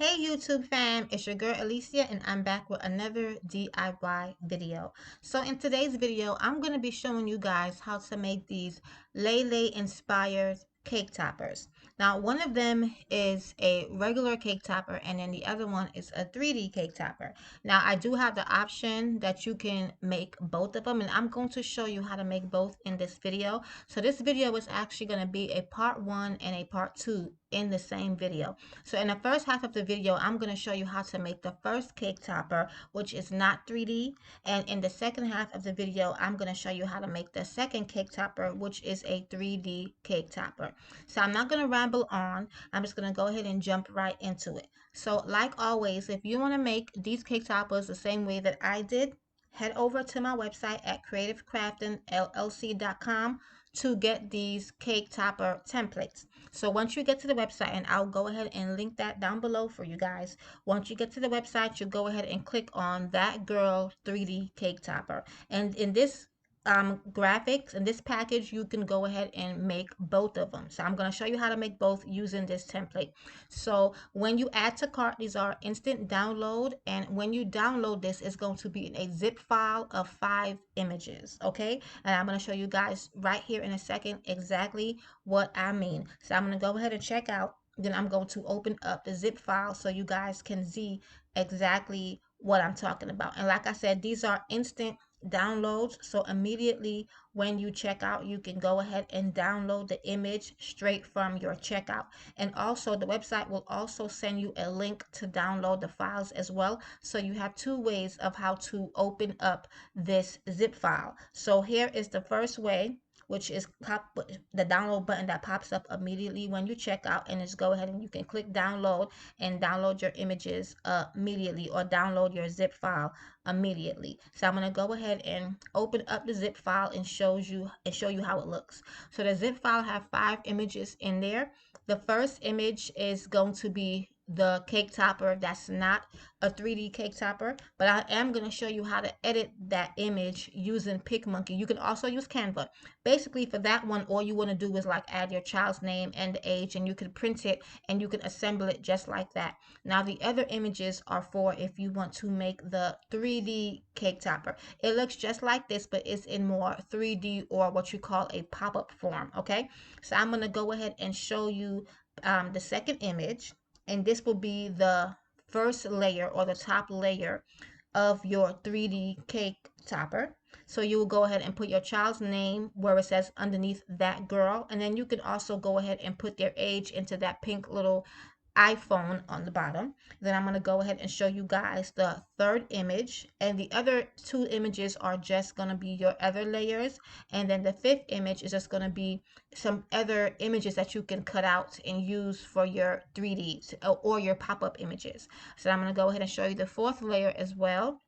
Hey YouTube fam, it's your girl Alicia and I'm back with another DIY video. So in today's video, I'm going to be showing you guys how to make these Laylay inspired cake toppers. Now one of them is a regular cake topper and then the other one is a 3D cake topper. Now I do have the option that you can make both of them and I'm going to show you how to make both in this video. So this video is actually going to be a part 1 and a part 2 in the same video. So in the first half of the video, I'm going to show you how to make the first cake topper, which is not 3D. And in the second half of the video, I'm going to show you how to make the second cake topper, which is a 3D cake topper. So I'm not going to ramble on. I'm just going to go ahead and jump right into it. So like always, if you want to make these cake toppers the same way that I did, head over to my website at CreativeKraftingLLC.com to get these cake topper templates. So once you get to the website, and I'll go ahead and link that down below for you guys. Once you get to the website, you go ahead and click on That Girl 3D Cake Topper. And in this graphics in this package, you can go ahead and make both of them. So I'm going to show you how to make both using this template. So when you add to cart, these are instant download, and when you download this, it's going to be in a zip file of 5 images. Okay, and I'm going to show you guys right here in a second exactly what I mean. So I'm going to go ahead and check out, then I'm going to open up the zip file so you guys can see exactly what I'm talking about. And like I said, these are instant downloads, so immediately when you check out, you can go ahead and download the image straight from your checkout. And also the website will also send you a link to download the files as well, so you have 2 ways of how to open up this zip file. So here is the first way, which is the download button that pops up immediately when you check out, and just go ahead and you can click download and download your images immediately, or download your zip file immediately. So I'm going to go ahead and open up the zip file and show you how it looks. So the zip file have 5 images in there. The first image is going to be the cake topper that's not a 3D cake topper, but I am going to show you how to edit that image using PicMonkey. You can also use Canva. Basically for that one, all you want to do is like add your child's name and the age, and you can print it and you can assemble it just like that. Now the other images are for if you want to make the 3D cake topper. It looks just like this, but it's in more 3D, or what you call a pop-up form. Okay, so I'm going to go ahead and show you the second image, and this will be the first layer, or the top layer of your 3D cake topper. So you will go ahead and put your child's name where it says underneath That Girl, and then you can also go ahead and put their age into that pink little iPhone on the bottom. Then I'm going to go ahead and show you guys the third image, and the other 2 images are just going to be your other layers, and then the 5th image is just going to be some other images that you can cut out and use for your 3Ds or your pop-up images. So I'm going to go ahead and show you the 4th layer as well.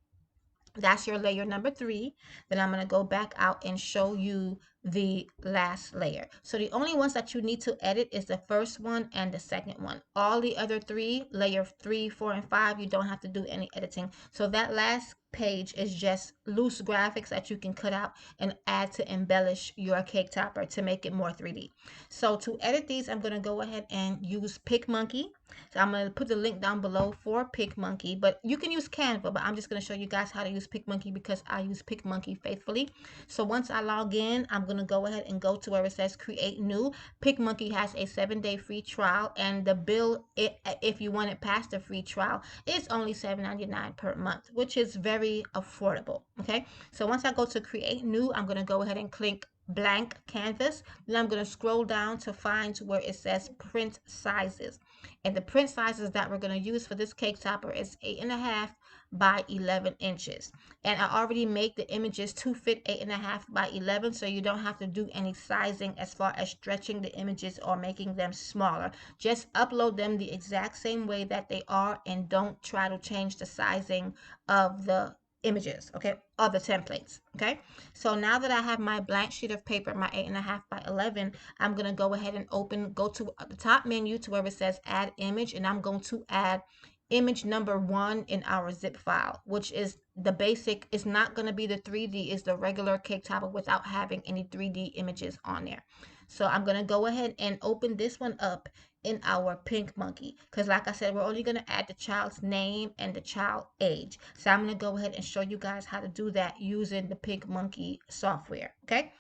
That's your layer number 3. Then I'm going to go back out and show you the last layer. So the only ones that you need to edit is the first one and the second one. All the other 3, layer 3, 4, and 5, you don't have to do any editing. So that last page is just loose graphics that you can cut out and add to embellish your cake topper to make it more 3D. So to edit these, I'm going to go ahead and use PicMonkey. So I'm going to put the link down below for PicMonkey, but you can use Canva, but I'm just going to show you guys how to use PicMonkey because I use PicMonkey faithfully. So once I log in, I'm going to go ahead and go to where it says create new. PicMonkey has a 7-day free trial, and the bill, if you want it past the free trial, is only $7.99 per month, which is very affordable. Okay, so once I go to create new, I'm going to go ahead and click blank canvas. Then I'm going to scroll down to find where it says print sizes, and the print sizes that we're going to use for this cake topper is 8.5 by 11 inches, and I already made the images to fit 8.5 by 11, so you don't have to do any sizing as far as stretching the images or making them smaller. Just upload them the exact same way that they are, and don't try to change the sizing of the images, okay, or the templates. Okay, so now that I have my blank sheet of paper, my 8.5 by 11, I'm going to go ahead and go to the top menu to where it says add image, and I'm going to add image number 1 in our zip file, which is the basic. It's not going to be the 3D, it's the regular cake topper without having any 3D images on there. So I'm going to go ahead and open this one up in our PicMonkey, because like I said, we're only going to add the child's name and the child age. So I'm going to go ahead and show you guys how to do that using the PicMonkey software. Okay,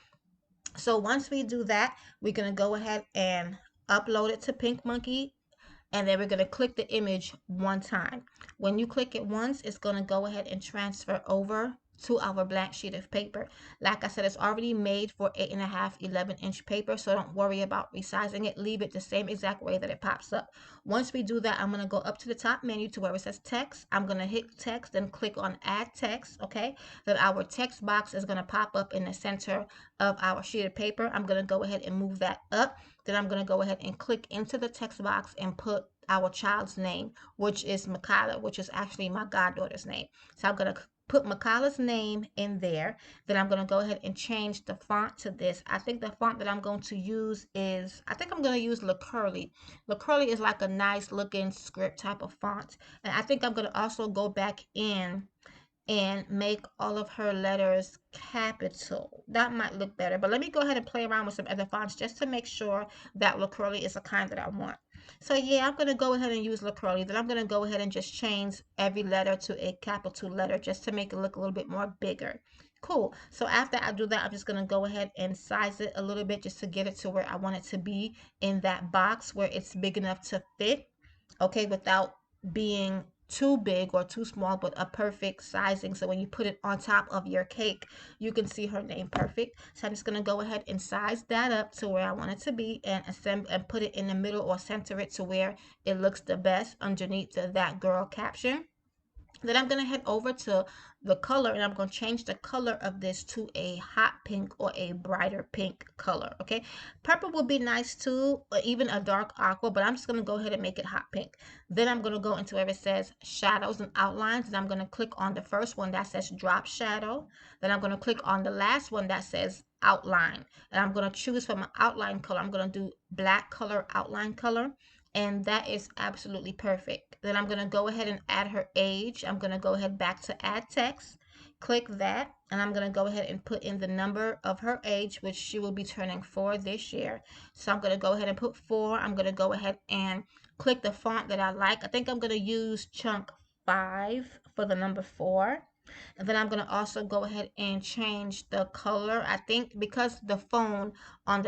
so once we do that, we're going to go ahead and upload it to PicMonkey, and then we're going to click the image one time. When you click it once, it's going to go ahead and transfer over to our blank sheet of paper. Like I said, it's already made for 8.5 11-inch paper, so don't worry about resizing it. Leave it the same exact way that it pops up. Once we do that, I'm going to go up to the top menu to where it says text. I'm going to hit text and click on add text. Okay, then our text box is going to pop up in the center of our sheet of paper. I'm going to go ahead and move that up. Then I'm going to go ahead and click into the text box and put our child's name, which is Makayla, which is actually my goddaughter's name. So I'm going to put Makayla's name in there. Then I'm going to go ahead and change the font to this. I think the font that I'm going to use is, I think I'm going to use LaCurly. LaCurly is like a nice looking script type of font. And I think I'm going to also go back in and make all of her letters capital. That might look better, but let me go ahead and play around with some other fonts just to make sure that LaCurly is the kind that I want. So yeah, I'm going to go ahead and use LaCurly. Then I'm going to go ahead and just change every letter to a capital letter just to make it look a little bit more bigger. Cool. So after I do that, I'm just going to go ahead and size it a little bit just to get it to where I want it to be in that box where it's big enough to fit, okay, without being too big or too small, but a perfect sizing. So when you put it on top of your cake, you can see her name perfect. So I'm just going to go ahead and size that up to where I want it to be and assemble and put it in the middle or center it to where it looks the best underneath the "that girl" caption. Then I'm going to head over to the color, and I'm going to change the color of this to a hot pink or a brighter pink color. Okay, purple would be nice too, or even a dark aqua, but I'm just going to go ahead and make it hot pink. Then I'm going to go into where it says shadows and outlines, and I'm going to click on the first one that says drop shadow. Then I'm going to click on the last one that says outline, and I'm going to choose from an outline color. I'm going to do black color outline color, and that is absolutely perfect. Then I'm going to go ahead and add her age. I'm going to go ahead back to add text, click that, and I'm going to go ahead and put in the number of her age, which she will be turning 4 this year. So I'm going to go ahead and put 4. I'm going to go ahead and click the font that I like. I think I'm going to use chunk 5 for the number 4. And then I'm going to also go ahead and change the color. I think because the phone on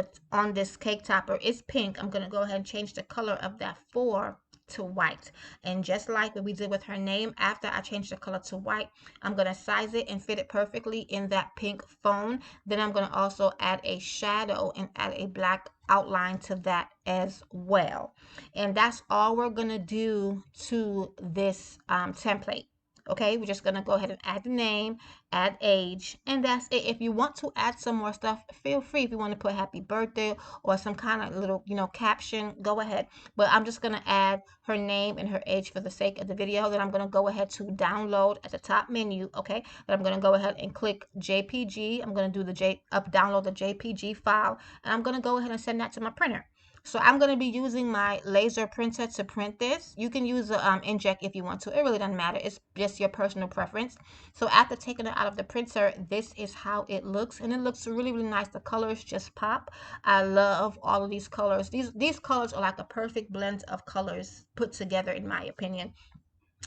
this cake topper is pink, I'm going to go ahead and change the color of that 4 to white. And just like what we did with her name, after I change the color to white, I'm going to size it and fit it perfectly in that pink phone. Then I'm going to also add a shadow and add a black outline to that as well. And that's all we're going to do to this template. Okay, we're just going to go ahead and add the name, add age, and that's it. If you want to add some more stuff, feel free. If you want to put happy birthday or some kind of little, caption, go ahead. But I'm just going to add her name and her age for the sake of the video. Then I'm going to go ahead to download at the top menu, okay? Then I'm going to go ahead and click JPG. I'm going to do the download the JPG file, and I'm going to go ahead and send that to my printer. So I'm going to be using my laser printer to print this. You can use the inkjet if you want to. It really doesn't matter. It's just your personal preference. So after taking it out of the printer, this is how it looks. And it looks really, really nice. The colors just pop. I love all of these colors. These colors are like a perfect blend of colors put together, in my opinion.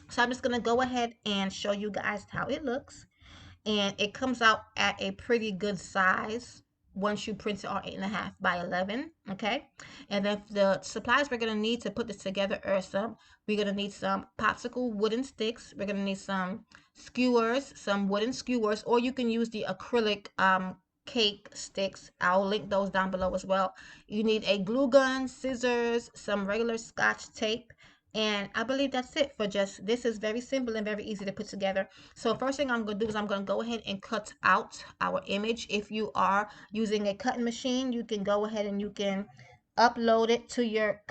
So I'm just going to go ahead and show you guys how it looks. And it comes out at a pretty good size once you print it on 8.5 by 11. Okay, and then the supplies we're going to need to put this together are we're going to need some popsicle wooden sticks. We're going to need some skewers, some wooden skewers, or you can use the acrylic cake sticks. I'll link those down below as well. You need a glue gun, scissors, some regular Scotch tape, and I believe that's it for this is very simple and very easy to put together. So first thing I'm going to do is I'm going to go ahead and cut out our image. If you are using a cutting machine, you can go ahead and you can upload it to your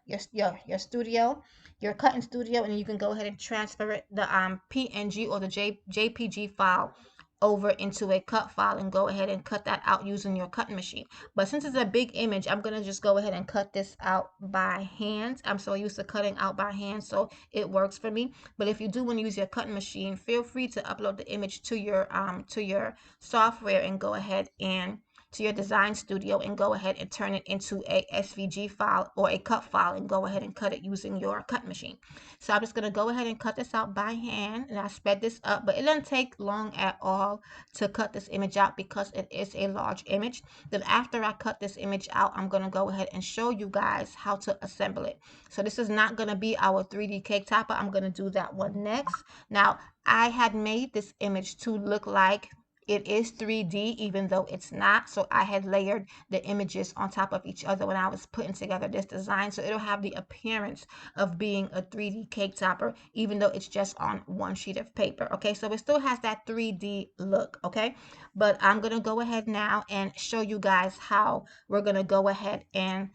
your studio, your cutting studio, and you can go ahead and transfer it, the PNG or the JPG file, over into a cut file and go ahead and cut that out using your cutting machine. But since it's a big image, I'm going to just go ahead and cut this out by hand. I'm so used to cutting out by hand, so it works for me. But if you do want to use your cutting machine, feel free to upload the image to your software and go ahead and to your design studio and go ahead and turn it into a SVG file or a cut file and go ahead and cut it using your cut machine. So I'm just going to go ahead and cut this out by hand, and I sped this up, but it doesn't take long at all to cut this image out because it is a large image. Then after I cut this image out, I'm going to go ahead and show you guys how to assemble it. So this is not going to be our 3D cake topper. I'm going to do that one next. Now, I had made this image to look like it is 3D, even though it's not. So I had layered the images on top of each other when I was putting together this design. So it'll have the appearance of being a 3D cake topper, even though it's just on one sheet of paper. Okay, so it still has that 3D look. Okay, but I'm going to go ahead now and show you guys how we're going to go ahead and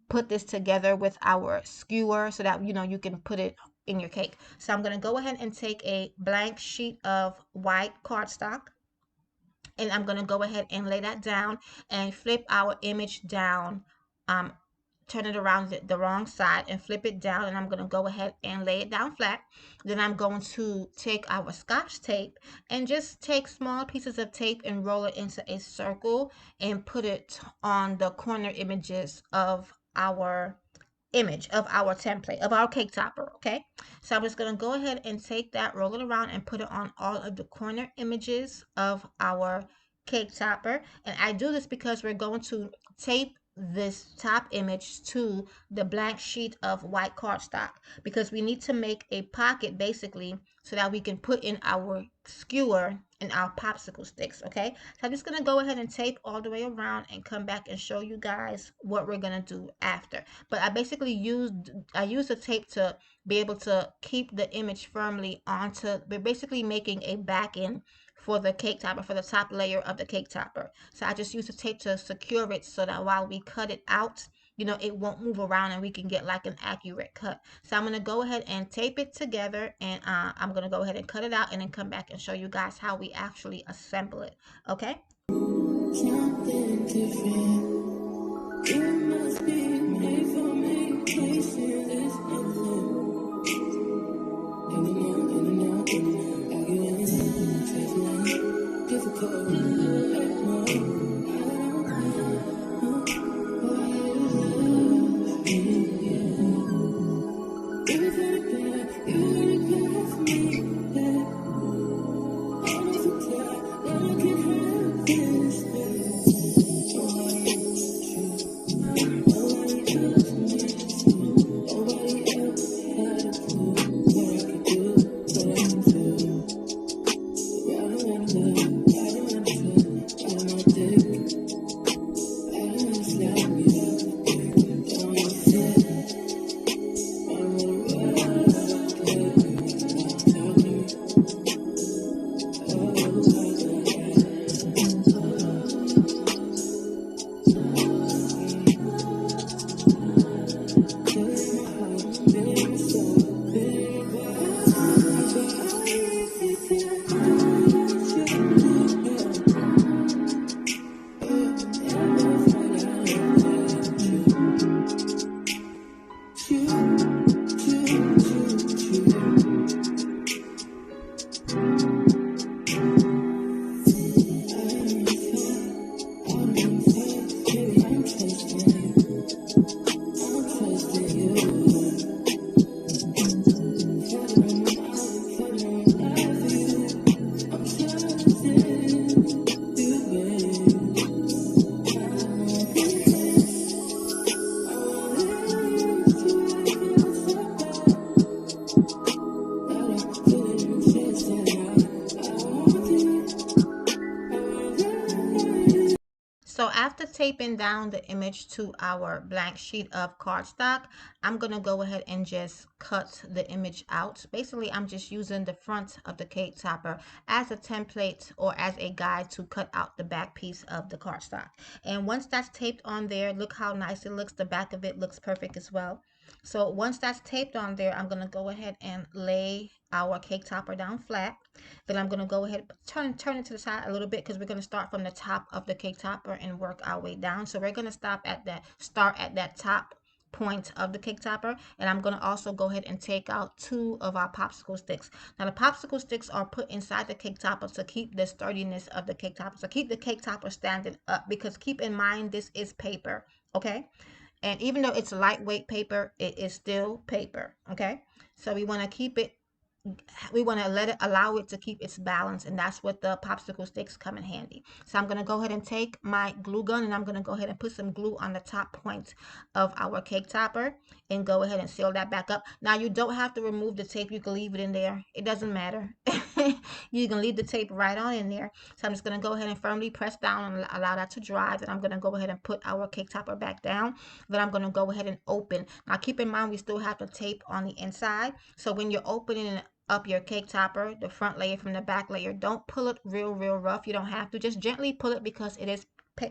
put this together with our skewer so that you can put it in your cake. So I'm going to go ahead and take a blank sheet of white cardstock, and I'm going to go ahead and lay that down and flip our image down, turn it around the wrong side and flip it down, and I'm going to go ahead and lay it down flat. Then I'm going to take our Scotch tape and just take small pieces of tape and roll it into a circle and put it on the corner images of our template of our cake topper. Okay, so I'm just going to go ahead and take that, roll it around, and put it on all of the corner images of our cake topper. And I do this because we're going to tape this top image to the blank sheet of white cardstock, because we need to make a pocket basically so that we can put in our skewer and our popsicle sticks. Okay, so I'm just going to go ahead and tape all the way around and come back and show you guys what we're going to do after. But I basically used the tape to be able to keep the image firmly onto, we're basically making a back end for the cake topper, for the top layer of the cake topper. So I just use the tape to secure it so that while we cut it out, it won't move around and we can get like an accurate cut. So I'm going to go ahead and tape it together, and I'm going to go ahead and cut it out and then come back and show you guys how we actually assemble it. Okay? Something different. You must be made for me. Places So after taping down the image to our blank sheet of cardstock, I'm going to go ahead and just cut the image out. Basically, I'm just using the front of the cake topper as a template or as a guide to cut out the back piece of the cardstock. And once that's taped on there, look how nice it looks. The back of it looks perfect as well. So once that's taped on there, I'm going to go ahead and lay our cake topper down flat. Then I'm going to go ahead and turn it to the side a little bit, because we're going to start from the top of the cake topper and work our way down. So we're going to start at that top point of the cake topper, and I'm going to also go ahead and take out 2 of our popsicle sticks. Now the popsicle sticks are put inside the cake topper to keep the sturdiness of the cake topper, to keep the cake topper standing up, because keep in mind this is paper, okay? And even though it's lightweight paper, it is still paper, okay? So we want to keep it, we want to allow it to keep its balance, and that's what the popsicle sticks come in handy. So I'm going to go ahead and take my glue gun, and I'm going to go ahead and put some glue on the top point of our cake topper and go ahead and seal that back up. Now you don't have to remove the tape, you can leave it in there, it doesn't matter. You can leave the tape right on in there. So I'm just going to go ahead and firmly press down and allow that to dry. Then I'm going to go ahead and put our cake topper back down. Then I'm going to go ahead and open. Now keep in mind we still have the tape on the inside, so when you're opening up your cake topper, the front layer from the back layer, don't pull it real rough. You don't have to, just gently pull it, because it is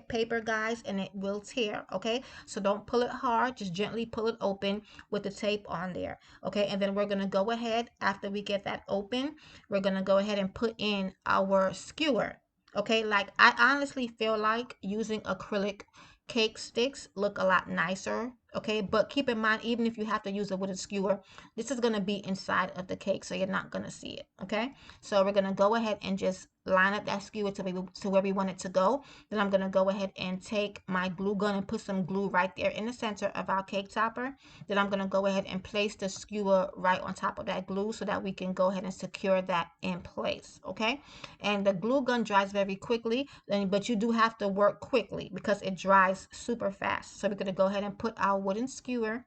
paper, guys, and it will tear, okay? So don't pull it hard, just gently pull it open with the tape on there, okay? And then we're gonna go ahead, after we get that open, we're gonna go ahead and put in our skewer, okay? Like, I honestly feel like using acrylic cake sticks look a lot nicer, okay? But keep in mind, even if you have to use a wooden skewer, this is going to be inside of the cake, so you're not going to see it, okay? So we're going to go ahead and just line up that skewer to where we want it to go. Then I'm going to go ahead and take my glue gun and put some glue right there in the center of our cake topper. Then I'm going to go ahead and place the skewer right on top of that glue so that we can go ahead and secure that in place, okay? And the glue gun dries very quickly, but you do have to work quickly because it dries super fast. So we're going to go ahead and put our wooden skewer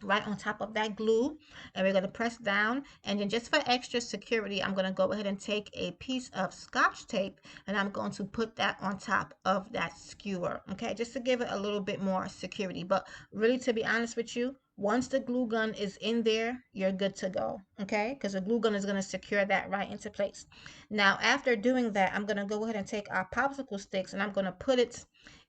right on top of that glue, and we're going to press down, and then just for extra security, I'm going to go ahead and take a piece of Scotch tape, and I'm going to put that on top of that skewer, okay, just to give it a little bit more security. But really, to be honest with you, once the glue gun is in there, you're good to go, okay, because the glue gun is going to secure that right into place. Now after doing that, I'm going to go ahead and take our popsicle sticks, and I'm going to put it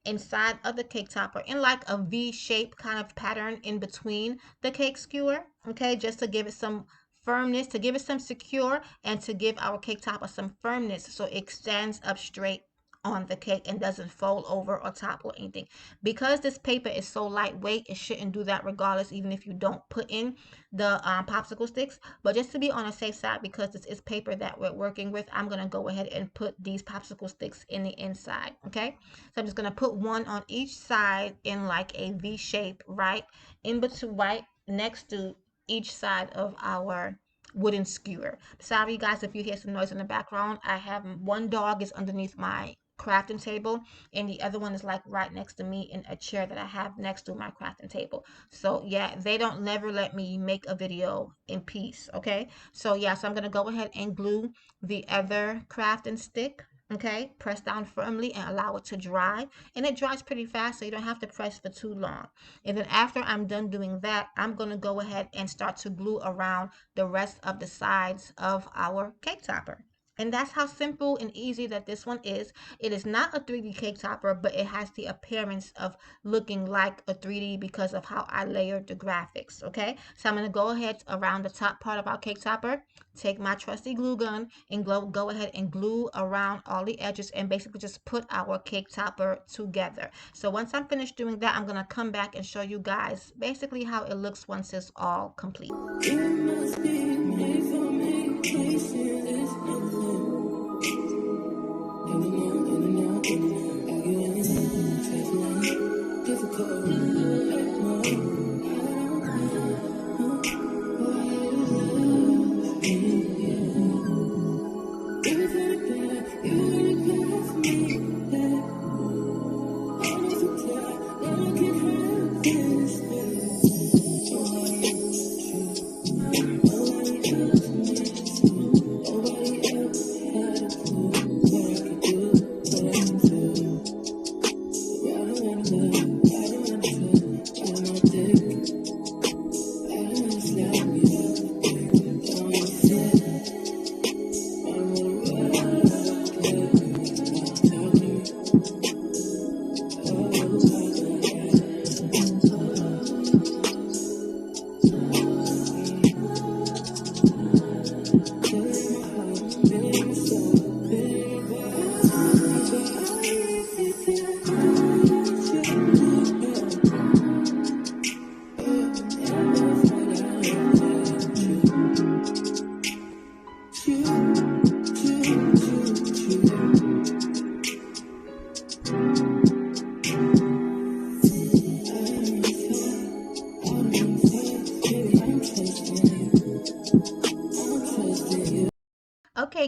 inside of the cake topper in like a V shape kind of pattern in between the cake skewer, okay, just to give it some firmness, to give it some secure, and to give our cake topper some firmness so it stands up straight on the cake and doesn't fold over or topple or anything. Because this paper is so lightweight, it shouldn't do that regardless, even if you don't put in the popsicle sticks. But just to be on a safe side, because this is paper that we're working with, I'm going to go ahead and put these popsicle sticks in the inside, okay? So I'm just going to put one on each side in like a V shape, right in between, right next to each side of our wooden skewer. Sorry guys if you hear some noise in the background. I have one dog is underneath my crafting table, and the other one is like right next to me in a chair that I have next to my crafting table. So yeah, they don't never let me make a video in peace, okay? So yeah, so I'm gonna go ahead and glue the other crafting stick, okay? Press down firmly and allow it to dry, and it dries pretty fast, so you don't have to press for too long. And then after I'm done doing that, I'm gonna go ahead and start to glue around the rest of the sides of our cake topper. And that's how simple and easy that this one is. It is not a 3D cake topper, but it has the appearance of looking like a 3D because of how I layered the graphics, okay? So I'm going to go ahead around the top part of our cake topper, take my trusty glue gun, and go ahead and glue around all the edges and basically just put our cake topper together. So once I'm finished doing that, I'm going to come back and show you guys basically how it looks once it's all complete. It must be made for me.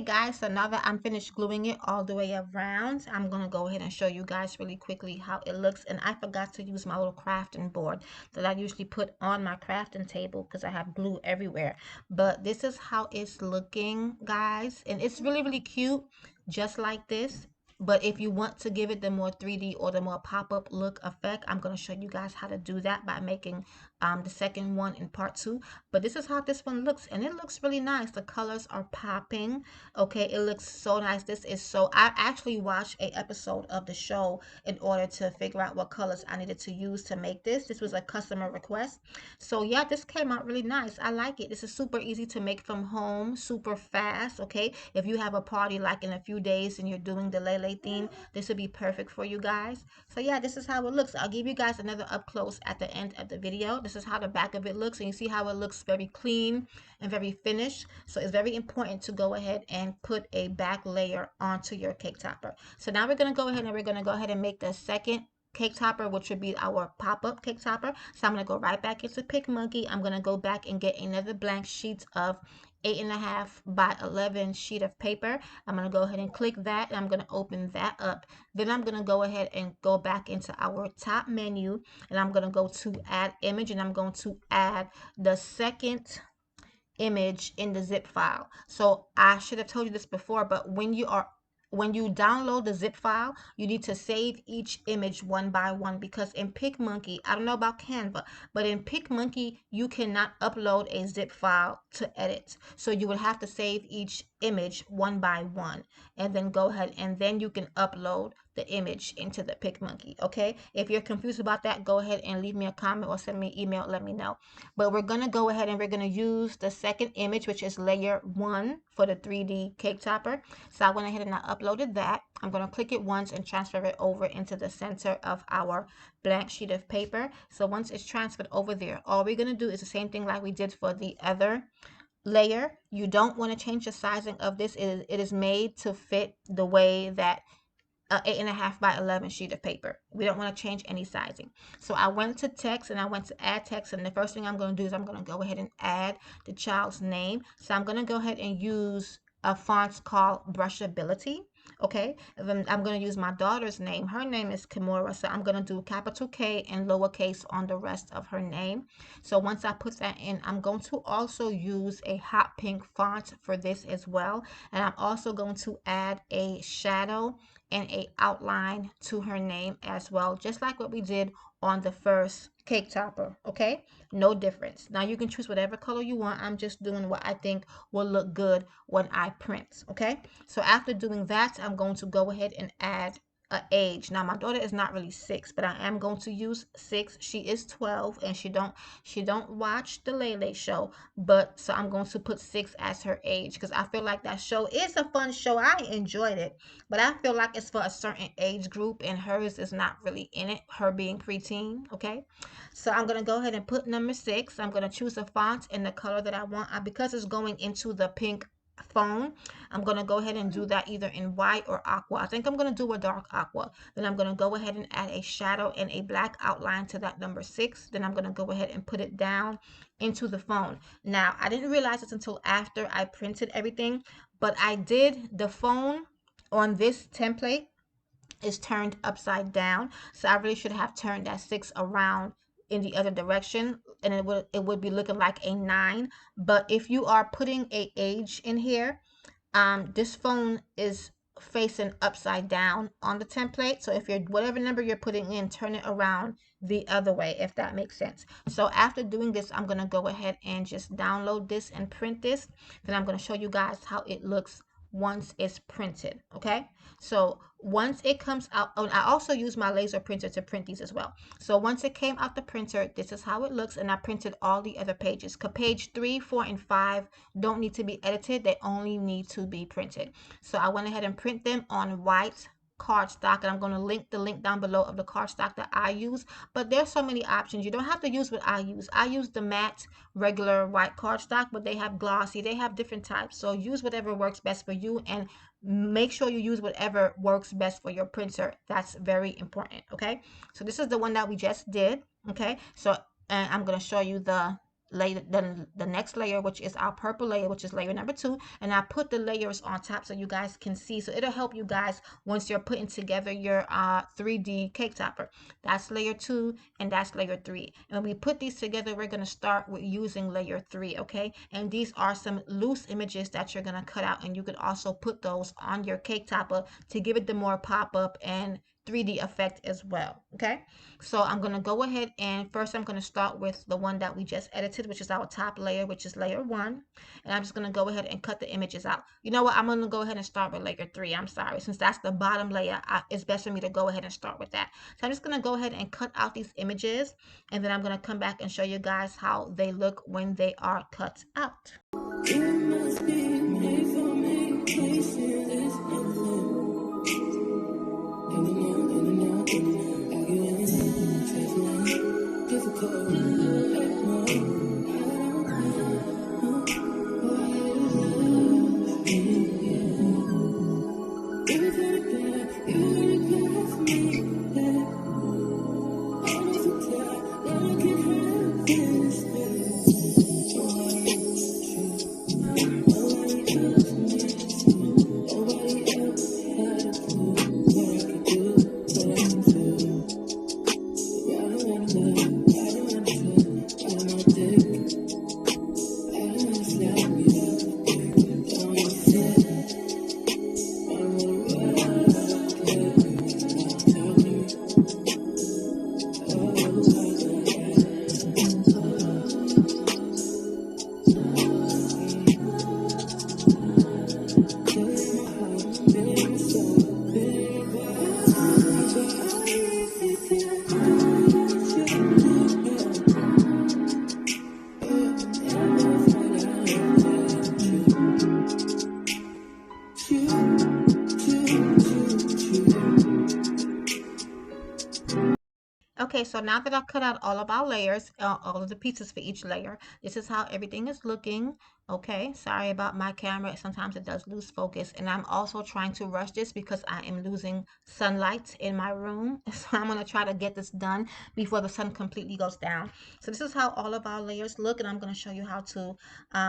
guys, so now that I'm finished gluing it all the way around, I'm gonna go ahead and show you guys really quickly how it looks. And I forgot to use my little crafting board that I usually put on my crafting table because I have glue everywhere. But this is how it's looking, guys, and it's really, really cute, just like this. But if you want to give it the more 3D or the more pop-up look effect, I'm going to show you guys how to do that by making the second one in part 2. But this is how this one looks, and it looks really nice. The colors are popping. Okay, it looks so nice. This is so, I actually watched a episode of the show in order to figure out what colors I needed to use to make this. This was a customer request. So yeah, this came out really nice. I like it. This is super easy to make from home, super fast. Okay, if you have a party like in a few days and you're doing the Laylay theme, this would be perfect for you guys. So yeah, this is how it looks. I'll give you guys another up close at the end of the video. This is how the back of it looks, and you see how it looks very clean and very finished. So it's very important to go ahead and put a back layer onto your cake topper. So now we're going to go ahead and make the second cake topper, which would be our pop-up cake topper. So I'm going to go right back into PicMonkey. I'm going to go back and get another blank sheet of 8.5 by 11 sheet of paper. I'm going to go ahead and click that, and I'm going to open that up. Then I'm going to go ahead and go back into our top menu, and I'm going to go to add image, and I'm going to add the second image in the zip file. So I should have told you this before, but when you download the zip file, you need to save each image one by one, because in PicMonkey, I don't know about Canva, but in PicMonkey, you cannot upload a zip file to edit. So you would have to save each image one by one, and then go ahead and then you can upload the image into the PicMonkey. Okay, if you're confused about that, go ahead and leave me a comment or send me an email, let me know. But we're gonna go ahead and we're gonna use the second image, which is layer 1 for the 3D cake topper. So I went ahead and I uploaded that. I'm gonna click it once and transfer it over into the center of our blank sheet of paper. So once it's transferred over there, all we're gonna do is the same thing like we did for the other layer. You don't want to change the sizing of this. It is made to fit the way that 8.5 by 11 sheet of paper. We don't want to change any sizing. So I went to text and I went to add text, and the first thing I'm going to do is I'm going to go ahead and add the child's name. So I'm going to go ahead and use a font called Brushability. Okay, and then I'm going to use my daughter's name. Her name is Kimura, so I'm going to do capital K and lowercase on the rest of her name. So once I put that in, I'm going to also use a hot pink font for this as well, and I'm also going to add a shadow and a outline to her name as well, just like what we did on the first cake topper. Okay, no difference. Now you can choose whatever color you want. I'm just doing what I think will look good when I print. Okay, so after doing that, I'm going to go ahead and add a age. Now my daughter is not really 6, but I am going to use 6. She is 12 and she don't watch the Laylay show, but so I'm going to put 6 as her age, because I feel like that show is a fun show. I enjoyed it, but I feel like it's for a certain age group and hers is not really in it, her being preteen. Okay, so I'm going to go ahead and put number 6. I'm going to choose a font in the color that I want. Because it's going into the pink phone, I'm going to go ahead and do that either in white or aqua. I think I'm going to do a dark aqua. Then I'm going to go ahead and add a shadow and a black outline to that number 6. Then I'm going to go ahead and put it down into the phone. Now, I didn't realize this until after I printed everything, but I did the phone on this template is turned upside down. So I really should have turned that 6 around in the other direction, and it would be looking like a 9. But if you are putting a age in here, this phone is facing upside down on the template. So if you're whatever number you're putting in, turn it around the other way, if that makes sense. So after doing this, I'm going to go ahead and just download this and print this. Then I'm going to show you guys how it looks once it's printed. Okay, so once it comes out, oh, I also use my laser printer to print these as well. So once it came out the printer, this is how it looks, and I printed all the other pages. Page 3, 4, and 5 don't need to be edited, they only need to be printed. So I went ahead and print them on white cardstock, and I'm going to link the link down below of the cardstock that I use. But there's so many options. You don't have to use what I use. I use the matte regular white cardstock, but they have glossy, they have different types. So use whatever works best for you, and make sure you use whatever works best for your printer. That's very important. Okay, so this is the one that we just did. Okay, so and I'm going to show you the layer, the next layer, which is our purple layer, which is layer number 2, and I put the layers on top so you guys can see. So it'll help you guys once you're putting together your 3D cake topper. That's layer 2 and that's layer 3. And when we put these together, we're going to start with using layer 3, okay? And these are some loose images that you're going to cut out, and you could also put those on your cake topper to give it the more pop-up and 3D effect as well, okay? So I'm going to go ahead and first I'm going to start with the one that we just edited, which is our top layer, which is layer 1. And I'm just going to go ahead and cut the images out. You know what? I'm going to go ahead and start with layer 3. I'm sorry. Since that's the bottom layer, it's best for me to go ahead and start with that. So I'm just going to go ahead and cut out these images, and then I'm going to come back and show you guys how they look when they are cut out. Okay, so now that I've cut out all of our layers, all of the pieces for each layer, this is how everything is looking. Okay, sorry about my camera. Sometimes it does lose focus. And I'm also trying to rush this because I am losing sunlight in my room. So I'm going to try to get this done before the sun completely goes down. So this is how all of our layers look. And I'm going to show you how to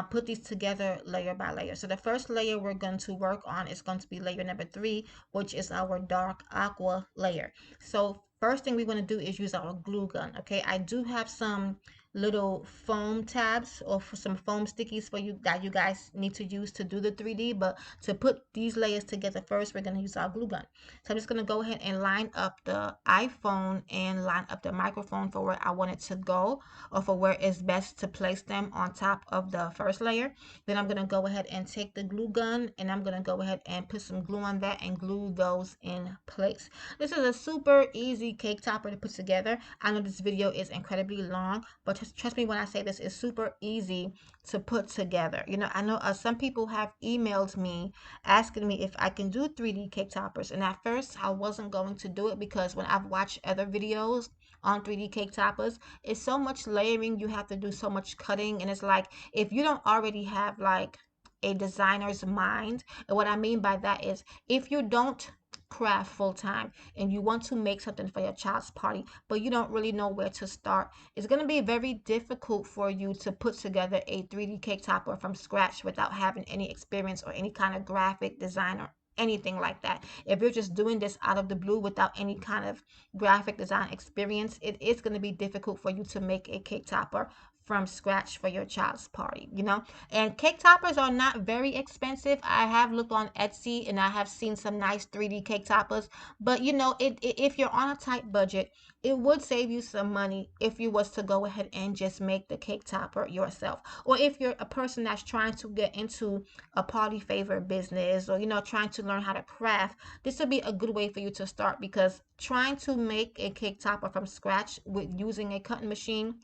put these together layer by layer. So the first layer we're going to work on is going to be layer number 3, which is our dark aqua layer. So first thing we want to do is use our glue gun. Okay, I do have some little foam tabs or for some foam stickies for you that you guys need to use to do the 3D, but to put these layers together first, we're going to use our glue gun. So I'm just going to go ahead and line up the iPhone and line up the microphone for where I want it to go, or for where it's best to place them on top of the first layer. Then I'm going to go ahead and take the glue gun and I'm going to go ahead and put some glue on that and glue those in place. This is a super easy cake topper to put together. I know this video is incredibly long, but trust me when I say this is super easy to put together. You know, I know some people have emailed me asking me if I can do 3D cake toppers, and at first I wasn't going to do it because when I've watched other videos on 3D cake toppers, it's so much layering, you have to do so much cutting, and it's like if you don't already have like a designer's mind, and what I mean by that is if you don't craft full time and you want to make something for your child's party, but you don't really know where to start, it's going to be very difficult for you to put together a 3D cake topper from scratch without having any experience or any kind of graphic design or anything like that. If you're just doing this out of the blue without any kind of graphic design experience, it is going to be difficult for you to make a cake topper from scratch for your child's party, you know. And cake toppers are not very expensive. I have looked on Etsy and I have seen some nice 3D cake toppers, but you know, if you're on a tight budget, it would save you some money if you was to go ahead and just make the cake topper yourself. Or if you're a person that's trying to get into a party favor business, or you know, trying to learn how to craft, this would be a good way for you to start, because trying to make a cake topper from scratch with using a cutting machine,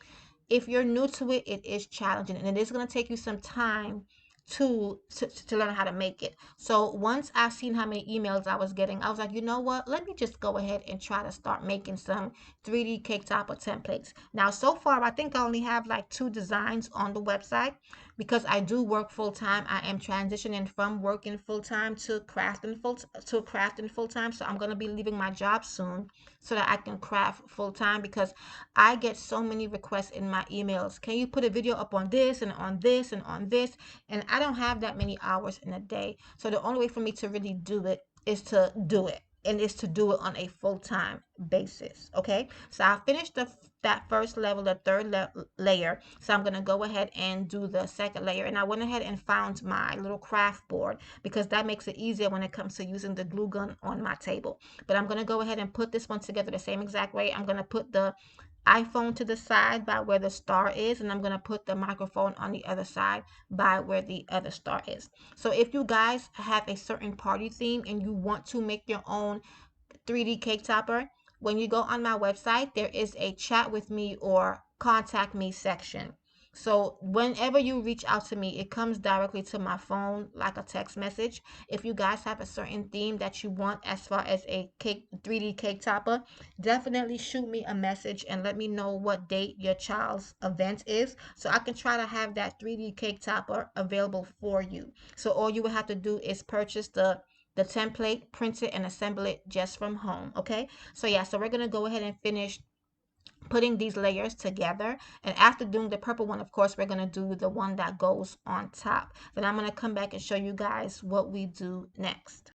if you're new to it, it is challenging and it is going to take you some time to learn how to make it. So once I seen how many emails I was getting, I was like, you know what, let me just go ahead and try to start making some 3D cake topper templates. Now so far I think I only have like 2 designs on the website, because I do work full time. I am transitioning from working full time to crafting full time. So I'm gonna be leaving my job soon so that I can craft full time, because I get so many requests in my emails. Can you put a video up on this and on this and on this? And I don't have that many hours in a day. So the only way for me to really do it is to do it, and is to do it on a full-time basis. Okay, so I finished that first level, the third layer. So I'm going to go ahead and do the second layer, and I went ahead and found my little craft board, because that makes it easier when it comes to using the glue gun on my table. But I'm going to go ahead and put this one together the same exact way. I'm going to put the iPhone to the side by where the star is, and I'm going to put the microphone on the other side by where the other star is. So if you guys have a certain party theme and you want to make your own 3D cake topper, when you go on my website, there is a chat with me or contact me section. So whenever you reach out to me, it comes directly to my phone like a text message. If you guys have a certain theme that you want as far as a cake 3D cake topper, definitely shoot me a message and let me know what date your child's event is, so I can try to have that 3D cake topper available for you. So all you would have to do is purchase the template, print it, and assemble it just from home. Okay, so yeah, so we're gonna go ahead and finish putting these layers together, and after doing the purple one, of course, we're gonna do the one that goes on top. Then I'm gonna come back and show you guys what we do next.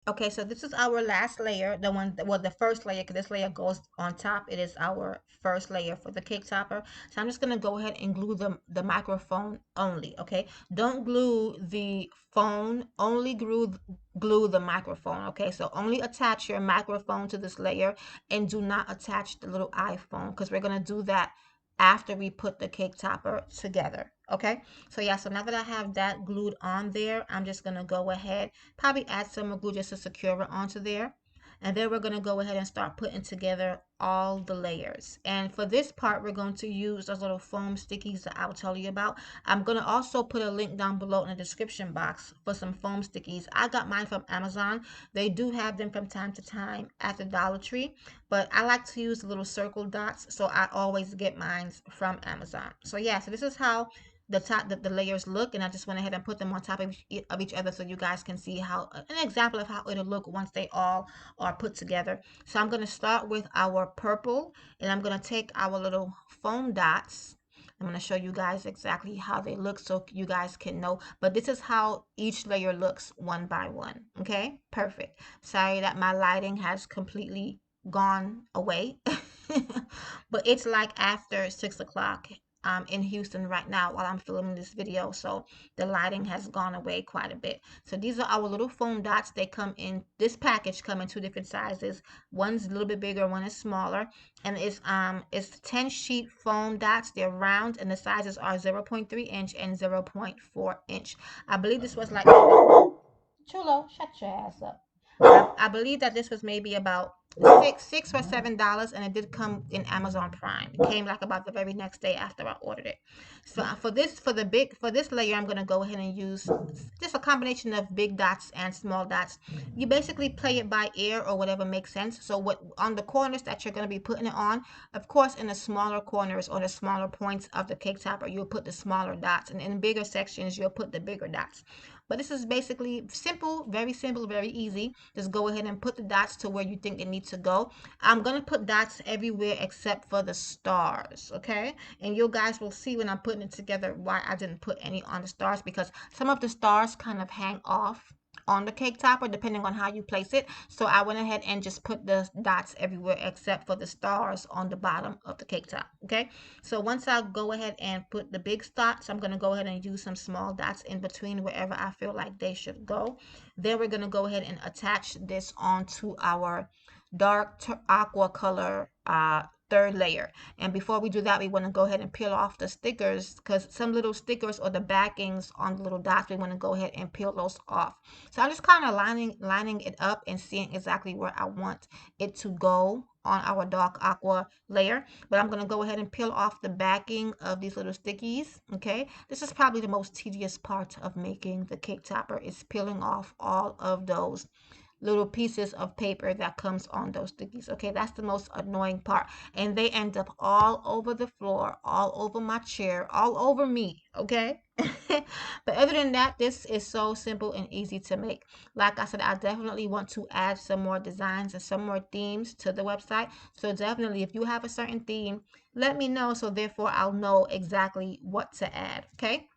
Okay, so this is our last layer, the one that, well, the first layer, because this layer goes on top. It is our first layer for the cake topper. So I'm just gonna go ahead and glue the microphone only. Okay, don't glue the phone, only glue the microphone. Okay, so only attach your microphone to this layer, and do not attach the little iPhone, because we're gonna do that after we put the cake topper together. Okay, so yeah, so now that I have that glued on there, I'm just gonna go ahead, probably add some more glue just to secure it onto there. And then we're going to go ahead and start putting together all the layers. And for this part, we're going to use those little foam stickies that I'll tell you about. I'm going to also put a link down below in the description box for some foam stickies. I got mine from Amazon. They do have them from time to time at the Dollar Tree, but I like to use the little circle dots, so I always get mine from Amazon. So yeah, so this is how the layers look, and I just went ahead and put them on top of each other so you guys can see how an example of how it'll look once they all are put together. So I'm going to start with our purple, and I'm going to take our little foam dots. I'm going to show you guys exactly how they look so you guys can know, but this is how each layer looks one by one. Okay, perfect. Sorry that my lighting has completely gone away but it's like after 6 o'clock in Houston right now while I'm filming this video, so the lighting has gone away quite a bit. So these are our little foam dots. They come in this package, come in two different sizes. One's a little bit bigger, one is smaller, and it's 10 sheet foam dots. They're round, and the sizes are 0.3 inch and 0.4 inch. I believe this was like Chulo, shut your ass up. I believe that this was maybe about Six or $7, and it did come in Amazon Prime. It came like about the very next day after I ordered it. So for this layer, I'm gonna go ahead and use just a combination of big dots and small dots. You basically play it by ear or whatever makes sense. So what on the corners that you're gonna be putting it on, of course, in the smaller corners or the smaller points of the cake topper, you'll put the smaller dots, and in bigger sections, you'll put the bigger dots. But this is basically simple, very easy. Just go ahead and put the dots to where you think it needs to go. I'm going to put dots everywhere except for the stars, okay? And you guys will see when I'm putting it together why I didn't put any on the stars, because some of the stars kind of hang off on the cake topper depending on how you place it. So I went ahead and just put the dots everywhere except for the stars on the bottom of the cake top. Okay, so once I go ahead and put the big dots, I'm going to go ahead and use some small dots in between wherever I feel like they should go. Then we're going to go ahead and attach this onto our dark aqua color third layer. And before we do that, we want to go ahead and peel off the stickers, because some little stickers or the backings on the little dots, we want to go ahead and peel those off. So I'm just kind of lining it up and seeing exactly where I want it to go on our dark aqua layer. But I'm going to go ahead and peel off the backing of these little stickies. Okay, this is probably the most tedious part of making the cake topper, is peeling off all of those little pieces of paper that comes on those stickies. Okay, that's the most annoying part, and they end up all over the floor, all over my chair, all over me. Okay. But other than that, this is so simple and easy to make. Like I said, I definitely want to add some more designs and some more themes to the website. So definitely, if you have a certain theme, let me know, so therefore I'll know exactly what to add. Okay.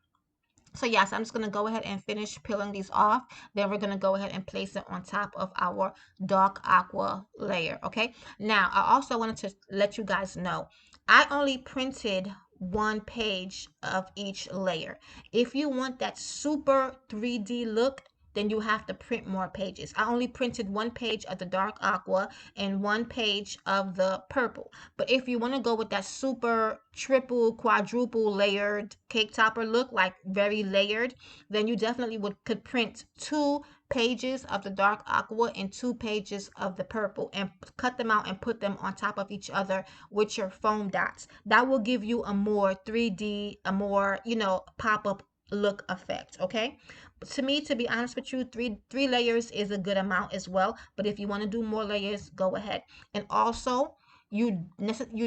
So yes, I'm just going to go ahead and finish peeling these off. Then we're going to go ahead and place it on top of our dark aqua layer. Okay. Now, I also wanted to let you guys know, I only printed one page of each layer. If you want that super 3D look, then you have to print more pages. I only printed one page of the dark aqua and one page of the purple. But if you want to go with that super triple, quadruple layered cake topper look, like very layered, then you definitely could print 2 pages of the dark aqua and 2 pages of the purple, and cut them out and put them on top of each other with your foam dots. That will give you a more 3D, a more, pop-up look effect. Okay, to me, to be honest with you, three layers is a good amount as well. But if you want to do more layers, go ahead. And also, you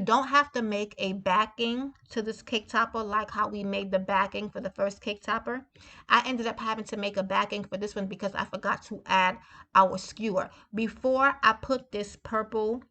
don't have to make a backing to this cake topper like how we made the backing for the first cake topper. I ended up having to make a backing for this one because I forgot to add our skewer. Before I put this purple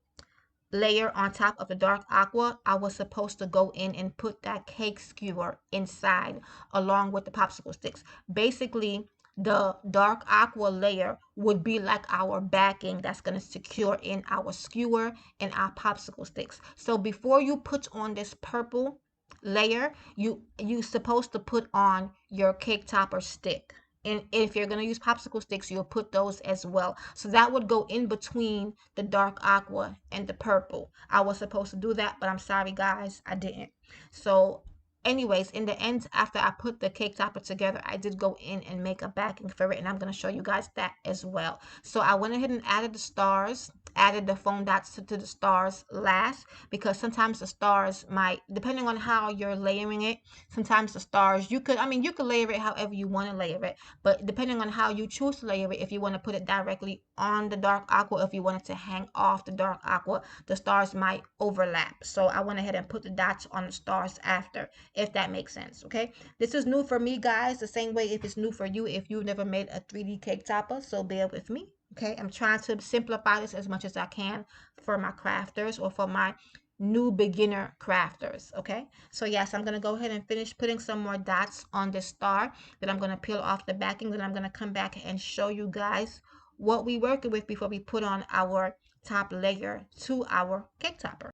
layer on top of the dark aqua, I was supposed to go in and put that cake skewer inside along with the popsicle sticks. Basically, the dark aqua layer would be like our backing that's going to secure in our skewer and our popsicle sticks. So before you put on this purple layer, you supposed to put on your cake topper stick. And if you're going to use popsicle sticks, you'll put those as well. So that would go in between the dark aqua and the purple. I was supposed to do that, but I'm sorry, guys, I didn't. So anyways, in the end, after I put the cake topper together, I did go in and make a backing for it, and I'm going to show you guys that as well. So I went ahead and added the stars, added the foam dots to the stars last, because sometimes the stars might, depending on how you're layering it, sometimes the stars, you could layer it however you want to layer it, but depending on how you choose to layer it, if you want to put it directly on the dark aqua, if you want it to hang off the dark aqua, the stars might overlap. So I went ahead and put the dots on the stars after, if that makes sense. Okay, this is new for me, guys, the same way if it's new for you if you've never made a 3D cake topper, so bear with me. Okay, I'm trying to simplify this as much as I can for my crafters, or for my new beginner crafters. Okay, so yes, I'm going to go ahead and finish putting some more dots on this star. Then I'm going to peel off the backing. Then I'm going to come back and show you guys what we working with before we put on our top layer to our cake topper.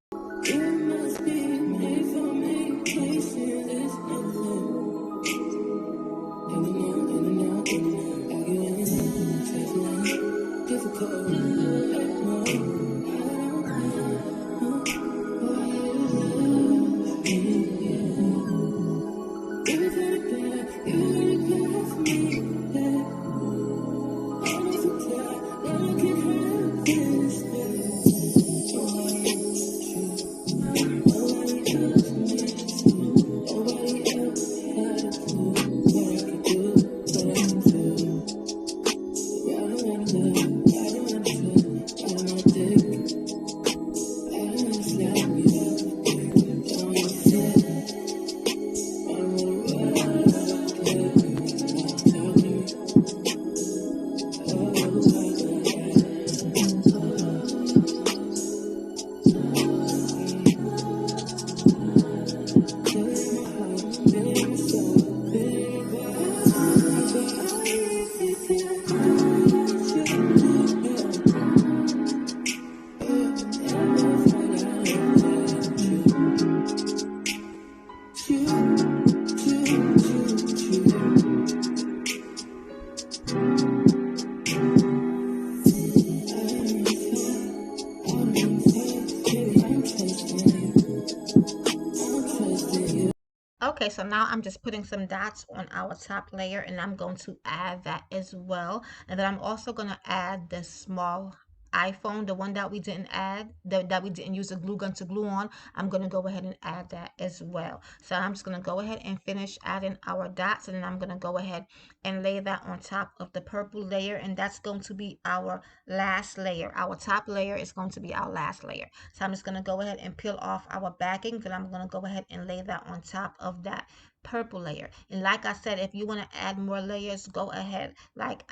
Okay, so now I'm just putting some dots on our top layer, and I'm going to add that as well. And then I'm also going to add the small iPhone, the one that we didn't add, that we didn't use a glue gun to glue on. I'm going to go ahead and add that as well. So I'm just going to go ahead and finish adding our dots, and then I'm going to go ahead and lay that on top of the purple layer, and that's going to be our last layer. Our top layer is going to be our last layer. So I'm just going to go ahead and peel off our backing, then I'm going to go ahead and lay that on top of that purple layer. And like I said, if you want to add more layers, go ahead. Like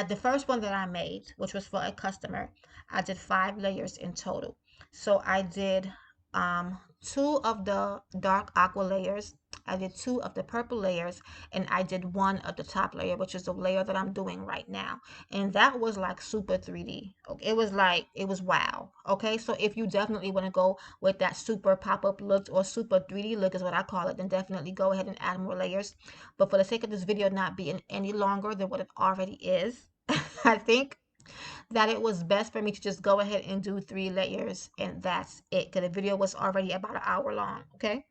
the first one that I made, which was for a customer, I did 5 layers in total. So I did 2 of the dark aqua layers, I did 2 of the purple layers, and I did 1 of the top layer, which is the layer that I'm doing right now. And that was like super 3D. Okay, it was wow. Okay, so if you definitely want to go with that super pop-up look or super 3D look is what I call it, then definitely go ahead and add more layers. But for the sake of this video not being any longer than what it already is, I think that it was best for me to just go ahead and do 3 layers, and that's it, because the video was already about an hour long. Okay,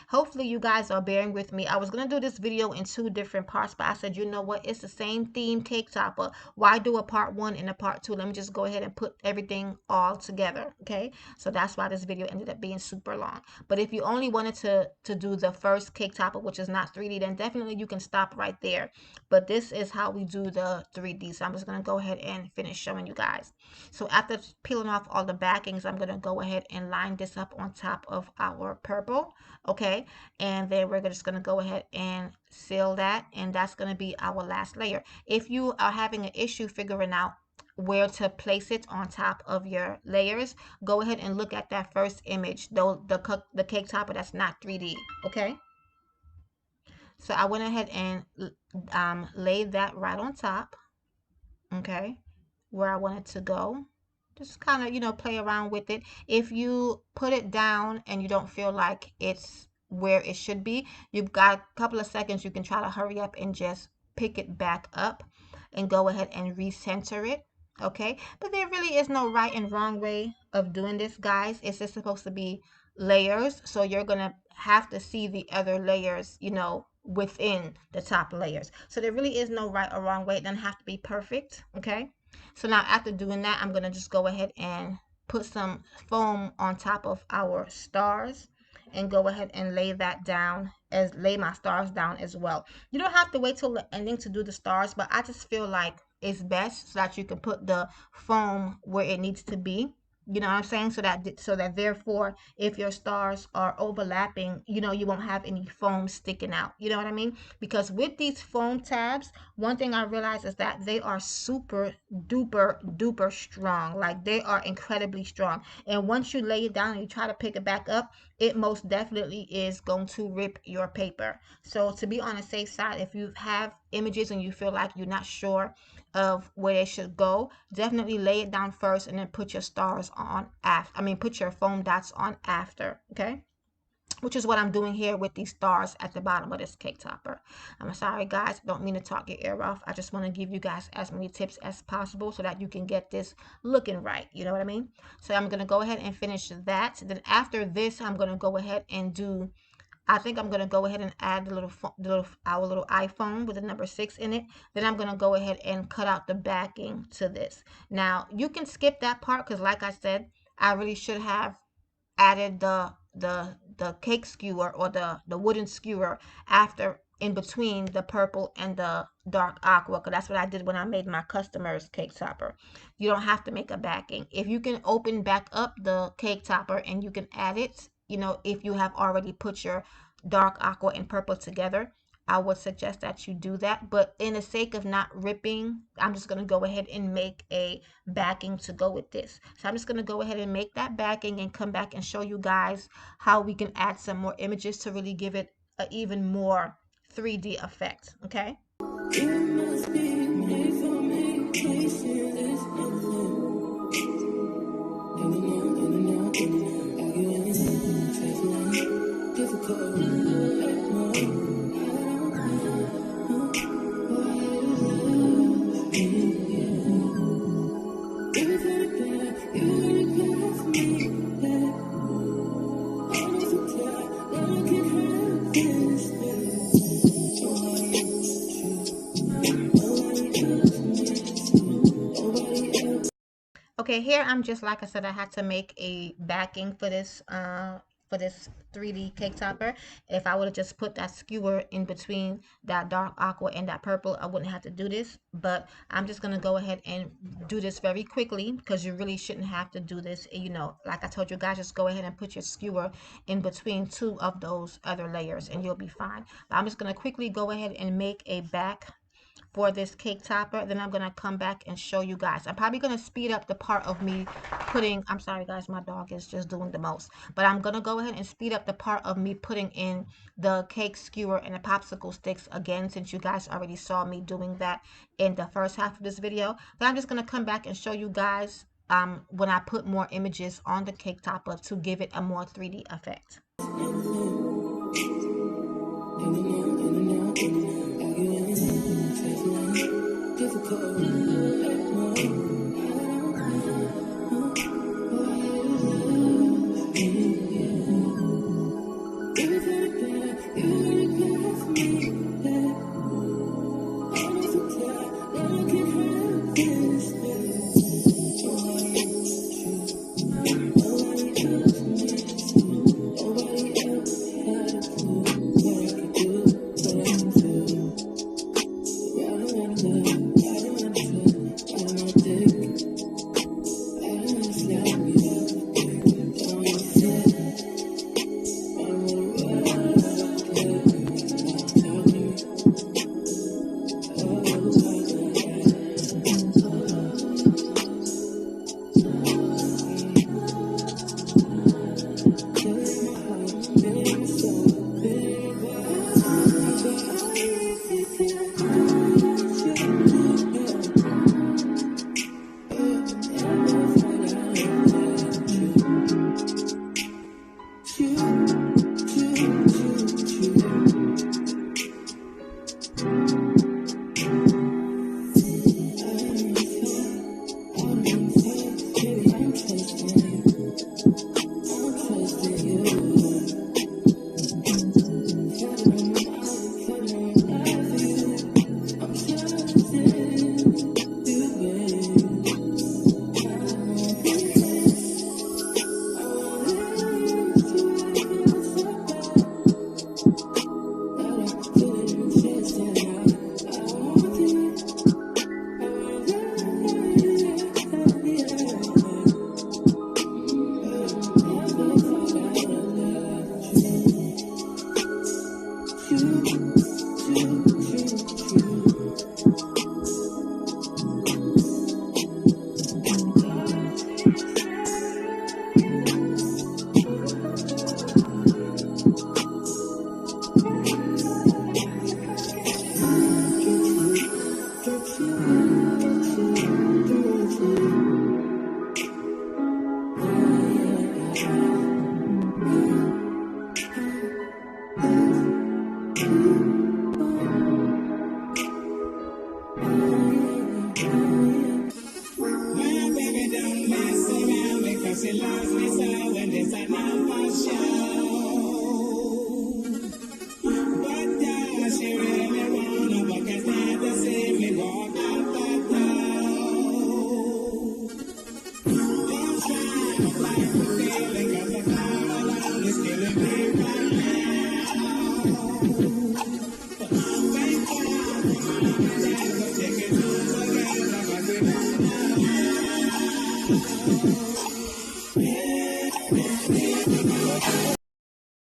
hopefully you guys are bearing with me. I was going to do this video in 2 different parts, but I said, you know what, it's the same theme, cake topper. Why do a part 1 and a part 2? Let me just go ahead and put everything all together. Okay, so that's why this video ended up being super long. But if you only wanted to do the first cake topper, which is not 3D, then definitely you can stop right there. But this is how we do the 3D, so I'm just going to go ahead and finish showing you guys. So after peeling off all the backings, I'm going to go ahead and line this up on top of our purple. Okay, and then we're just going to go ahead and seal that, and that's going to be our last layer. If you are having an issue figuring out where to place it on top of your layers, go ahead and look at that first image, though the cake topper that's not 3D. Okay, so I went ahead and laid that right on top. Okay, where I want it to go. Just kind of, you know, play around with it. If you put it down and you don't feel like it's where it should be, you've got a couple of seconds. You can try to hurry up and just pick it back up and go ahead and recenter it. Okay, but there really is no right and wrong way of doing this, guys. It's just supposed to be layers, so you're gonna have to see the other layers, you know, within the top layers. So there really is no right or wrong way. It doesn't have to be perfect. Okay, so now after doing that, I'm gonna just go ahead and put some foam on top of our stars and go ahead and lay my stars down as well. You don't have to wait till the ending to do the stars, but I just feel like it's best so that you can put the foam where it needs to be. You know what I'm saying? So that therefore, if your stars are overlapping, you know, you won't have any foam sticking out. You know what I mean? Because with these foam tabs, one thing I realized is that they are super duper duper strong. Like, they are incredibly strong. And once you lay it down and you try to pick it back up, it most definitely is going to rip your paper. So to be on the safe side, if you have images and you feel like you're not sure of where they should go, definitely lay it down first and then put your stars on after. I mean, put your foam dots on after. Okay, which is what I'm doing here with these stars at the bottom of this cake topper. I'm sorry, guys, don't mean to talk your ear off. I just want to give you guys as many tips as possible so that you can get this looking right. You know what I mean? So I'm going to go ahead and finish that. Then after this, I'm going to go ahead and do, I think I'm going to go ahead and add our little iPhone with the number 6 in it. Then I'm going to go ahead and cut out the backing to this. Now, you can skip that part because, like I said, I really should have added the cake skewer or the wooden skewer after, in between the purple and the dark aqua, because that's what I did when I made my customer's cake topper. You don't have to make a backing. If you can open back up the cake topper and you can add it, you know, if you have already put your dark aqua and purple together, I would suggest that you do that. But in the sake of not ripping, I'm just going to go ahead and make a backing to go with this. So I'm just going to go ahead and make that backing and come back and show you guys how we can add some more images to really give it an even more 3D effect. Okay. Okay, here I'm just like I said, I had to make a backing for this 3D cake topper. If I would have just put that skewer in between that dark aqua and that purple, I wouldn't have to do this. But I'm just gonna go ahead and do this very quickly because you really shouldn't have to do this. You know, like I told you guys, just go ahead and put your skewer in between two of those other layers and you'll be fine. But I'm just gonna quickly go ahead and make a back for this cake topper. Then I'm gonna come back and show you guys. I'm probably gonna speed up the part of me putting, I'm sorry guys, my dog is just doing the most, but I'm gonna go ahead and speed up the part of me putting in the cake skewer and the popsicle sticks again, since you guys already saw me doing that in the first half of this video. But I'm just gonna come back and show you guys when I put more images on the cake topper to give it a more 3D effect.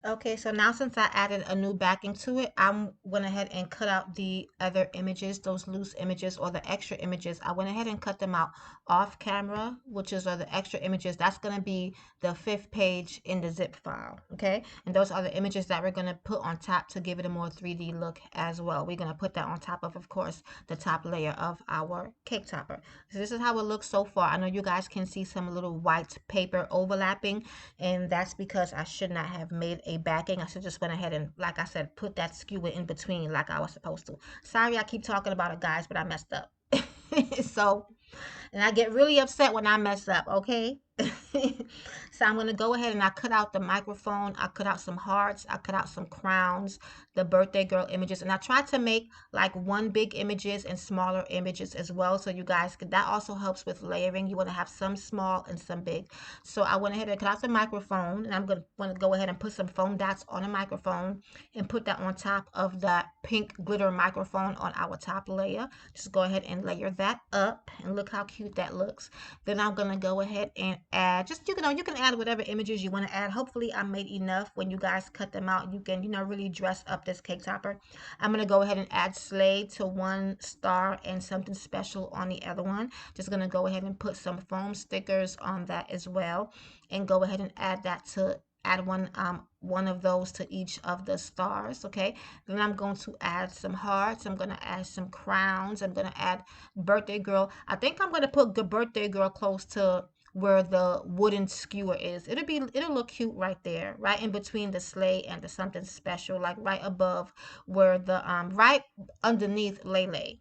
Okay, so now since I added a new backing to it, I went ahead and cut out the other images, those loose images or the extra images. I went ahead and cut them out off camera, which is the extra images. That's going to be the 5th page in the zip file, okay? And those are the images that we're going to put on top to give it a more 3D look as well. We're going to put that on top of course, the top layer of our cake topper. So this is how it looks so far. I know you guys can see some little white paper overlapping, and that's because I should not have made a back backing. I should just went ahead and, like I said, put that skewer in between like I was supposed to. Sorry, I keep talking about it, guys, but I messed up. So, and I get really upset when I mess up, okay? So I'm going to go ahead and I cut out the microphone. I cut out some hearts. I cut out some crowns, the birthday girl images. And I tried to make like one big images and smaller images as well. So you guys could, that also helps with layering. You want to have some small and some big. So I went ahead and cut out the microphone. And I'm going to go ahead and put some foam dots on the microphone and put that on top of that pink glitter microphone on our top layer. Just go ahead and layer that up. And look how cute that looks. Then I'm going to go ahead and add, just, you can add whatever images you want to add. Hopefully I made enough. When you guys cut them out, you can, really dress up this cake topper. I'm going to go ahead and add Slay to one star and something special on the other one. Just going to go ahead and put some foam stickers on that as well, and go ahead and add that to add one of those to each of the stars. Okay, then I'm going to add some hearts. I'm going to add some crowns. I'm going to add birthday girl. I think I'm going to put the birthday girl close to where the wooden skewer is. It'll look cute right there, right in between the sleigh and the something special, like right above where the right underneath Laylay,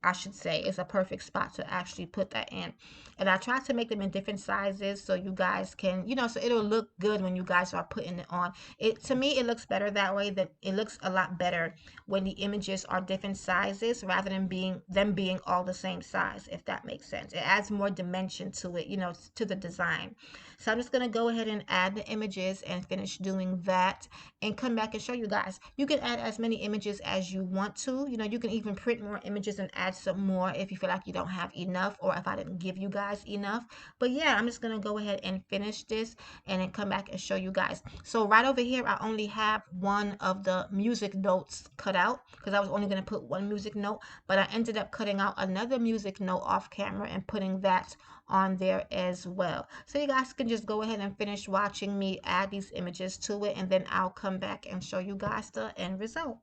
I should say, is a perfect spot to actually put that in. And I try to make them in different sizes so you guys can, so it'll look good when you guys are putting it on. To me, it looks better that way. That it looks a lot better when the images are different sizes rather than them being all the same size, if that makes sense. It adds more dimension to it, to the design. So I'm just going to go ahead and add the images and finish doing that and come back and show you guys. You can add as many images as you want to. You can even print more images and add some more if you feel like you don't have enough, or if I didn't give you guys enough. But yeah, I'm just going to go ahead and finish this and then come back and show you guys. So right over here, I only have one of the music notes cut out because I was only going to put one music note, but I ended up cutting out another music note off camera and putting that on there as well. So you guys can just go ahead and finish watching me add these images to it, and then I'll come back and show you guys the end result.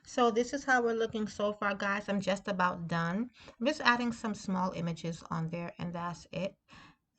So this is how we're looking so far, guys. I'm just about done. I'm just adding some small images on there, and that's it.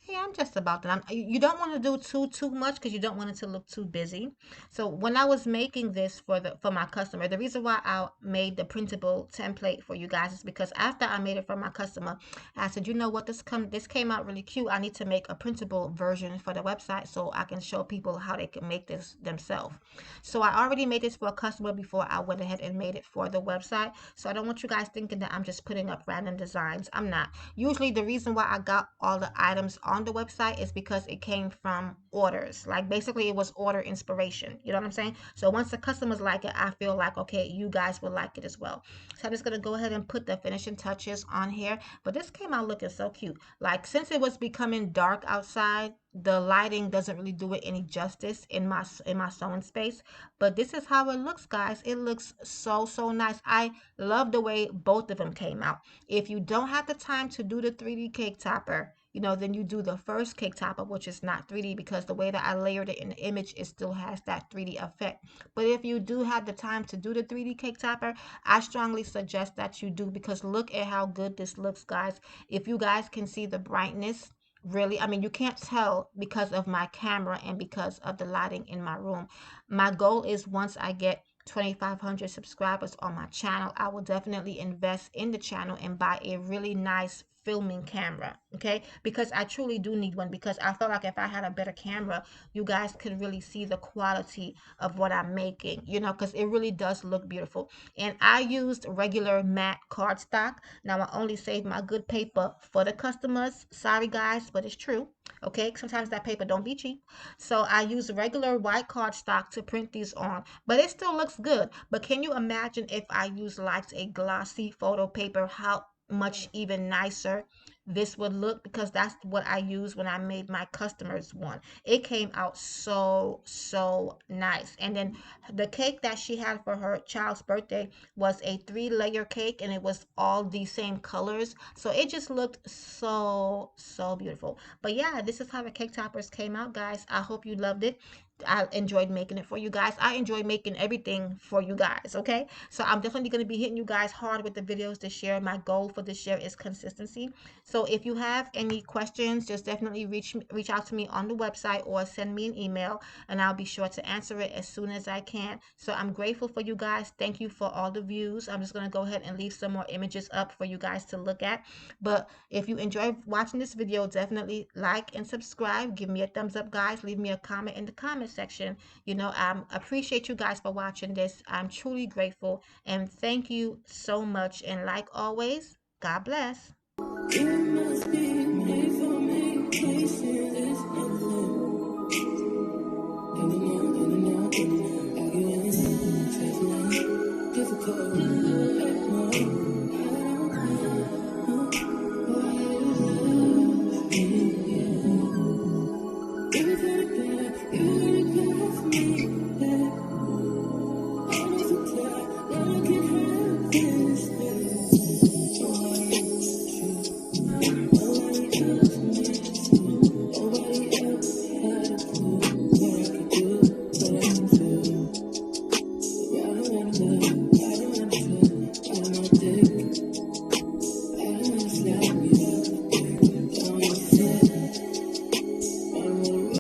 Yeah, I'm just about done. You don't want to do too much because you don't want it to look too busy. So when I was making this for my customer, the reason why I made the printable template for you guys is because after I made it for my customer, I said, you know what, this came out really cute. I need to make a printable version for the website so I can show people how they can make this themselves. So I already made this for a customer before I went ahead and made it for the website. So I don't want you guys thinking that I'm just putting up random designs. I'm not. Usually the reason why I got all the items on the website is because it came from orders. Like basically it was order inspiration. You know what I'm saying? So once the customers like it, I feel like, okay, you guys will like it as well. So I'm just going to go ahead and put the finishing touches on here. But this came out looking so cute. Like since it was becoming dark outside, the lighting doesn't really do it any justice in my sewing space, but this is how it looks, guys. It looks so nice. I love the way both of them came out. If you don't have the time to do the 3D cake topper, you know, then you do the first cake topper, which is not 3D because the way that I layered it in the image, it still has that 3D effect. But if you do have the time to do the 3D cake topper, I strongly suggest that you do, because look at how good this looks, guys. If you guys can see the brightness, really, I mean, you can't tell because of my camera and because of the lighting in my room. My goal is once I get 2,500 subscribers on my channel, I will definitely invest in the channel and buy a really nice filming camera, okay? Because I truly do need one, because I felt like if I had a better camera, you guys could really see the quality of what I'm making, you know, because it really does look beautiful. And I used regular matte cardstock. Now I only saved my good paper for the customers. Sorry guys, but it's true. Okay, sometimes that paper don't be cheap. So I use regular white cardstock to print these on, but it still looks good. But can you imagine if I use like a glossy photo paper, how much even nicer this would look? Because that's what I used when I made my customers one. It came out so nice. And then the cake that she had for her child's birthday was a 3-layer cake, and it was all the same colors, so it just looked so beautiful. But yeah, this is how the cake toppers came out, guys. I hope you loved it. I enjoyed making it for you guys. I enjoy making everything for you guys, okay? So I'm definitely going to be hitting you guys hard with the videos this year. My goal for this year is consistency. So if you have any questions, just definitely reach out to me on the website or send me an email, and I'll be sure to answer it as soon as I can. So I'm grateful for you guys. Thank you for all the views. I'm just going to go ahead and leave some more images up for you guys to look at. But if you enjoyed watching this video, definitely like and subscribe. Give me a thumbs up, guys. Leave me a comment in the comment section. You know, I appreciate you guys for watching this. I'm truly grateful, and thank you so much. And like always, God bless. It must be made for me. Places difficult.